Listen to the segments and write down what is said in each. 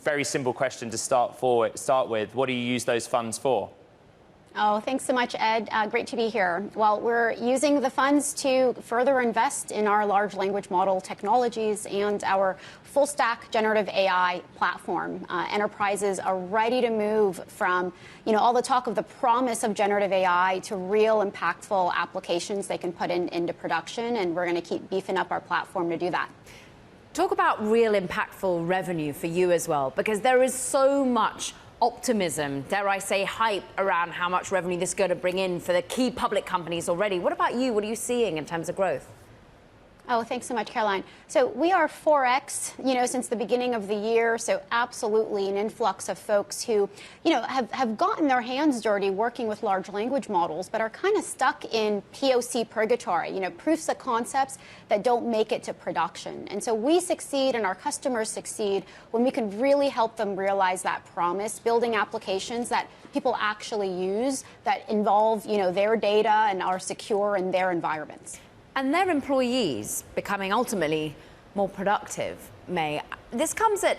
very simple question to start with. What do you use those funds for? Oh, thanks so much, Ed. Great to be here. Well, we're using the funds to further invest in our large language model technologies and our full stack generative AI platform. Enterprises are ready to move from, all the talk of the promise of generative AI to real impactful applications they can put into production. And we're going to keep beefing up our platform to do that. Talk about real impactful revenue for you as well, because there is so much optimism, dare I say, hype around how much revenue this is going to bring in for the key public companies already. What about you? What are you seeing in terms of growth? Oh, thanks so much, Caroline. So we are 4x, since the beginning of the year. So absolutely an influx of folks who, have gotten their hands dirty working with large language models, but are kind of stuck in POC purgatory, proofs of concepts that don't make it to production. And so we succeed and our customers succeed when we can really help them realize that promise, building applications that people actually use that involve, their data and are secure in their environments. And their employees becoming ultimately more productive, May. This comes at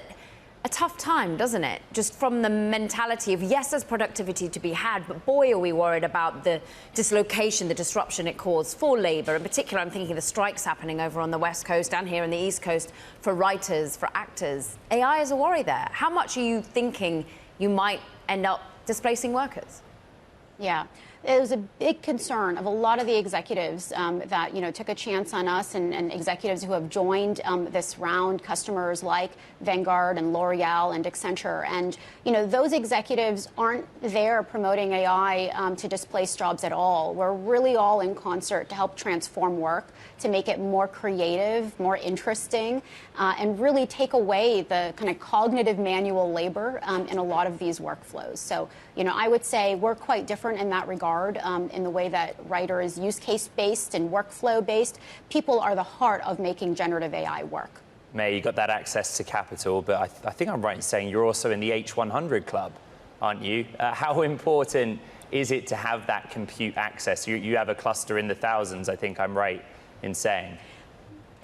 a tough time, doesn't it? Just from the mentality of, yes, there's productivity to be had, but boy, are we worried about the dislocation, the disruption it caused for labor. In particular, I'm thinking of the strikes happening over on the West Coast and here on the East Coast for writers, for actors. AI is a worry there. How much are you thinking you might end up displacing workers? Yeah, it was a big concern of a lot of the executives that took a chance on us and executives who have joined this round, customers like Vanguard and L'Oreal and Accenture. And those executives aren't there promoting AI to displace jobs at all. We're really all in concert to help transform work, to make it more creative, more interesting, and really take away the kind of cognitive manual labor in a lot of these workflows. So, I would say we're quite different in that regard, in the way that Writer is use case based and workflow based. People are the heart of making generative AI work. May, you got that access to capital, but I think I'm right in saying you're also in the H100 club, aren't you? How important is it to have that compute access? You have a cluster in the thousands, I think I'm right in saying.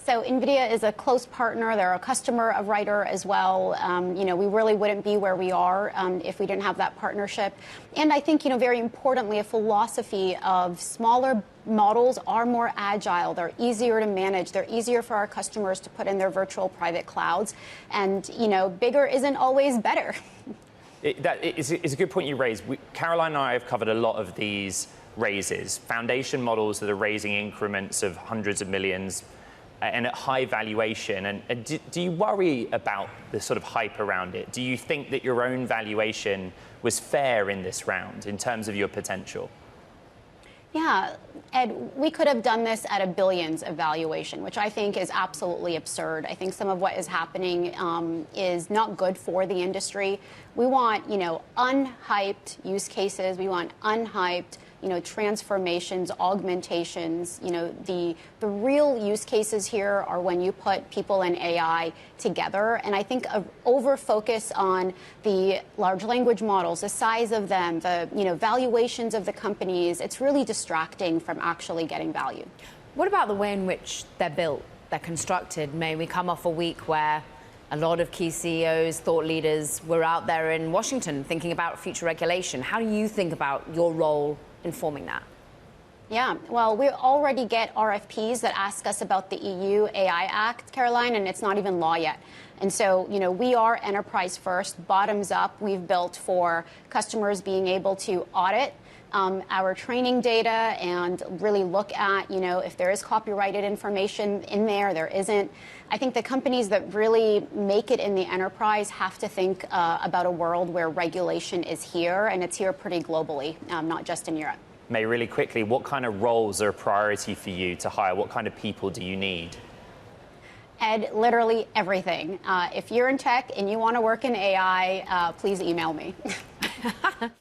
So NVIDIA is a close partner. They're a customer of Writer as well. We really wouldn't be where we are if we didn't have that partnership. And I think, very importantly, a philosophy of smaller models are more agile. They're easier to manage. They're easier for our customers to put in their virtual private clouds. And, bigger isn't always better. It's a good point you raised. Caroline and I have covered a lot of these raises, foundation models that are raising increments of hundreds of millions and at high valuation. And do you worry about the sort of hype around it? Do you think that your own valuation was fair in this round in terms of your potential? Yeah, Ed, we could have done this at billions of valuation, which I think is absolutely absurd. I think some of what is happening is not good for the industry. We want, unhyped use cases. We want unhyped, transformations, augmentations. The real use cases here are when you put people and AI together. And I think an over focus on the large language models, the size of them, the valuations of the companies, it's really distracting from actually getting value. What about the way in which they're built, they're constructed? May we come off a week where a lot of key CEOs, thought leaders were out there in Washington thinking about future regulation. How do you think about your role informing that? Yeah, well, we already get RFPs that ask us about the EU AI Act, Caroline, and it's not even law yet. And so, we are enterprise first, bottoms up. We've built for customers being able to audit our training data and really look at, if there is copyrighted information in there, there isn't. I think the companies that really make it in the enterprise have to think about a world where regulation is here, and it's here pretty globally, not just in Europe. May, really quickly, what kind of roles are a priority for you to hire? What kind of people do you need? Ed, literally everything. If you're in tech and you want to work in AI, please email me.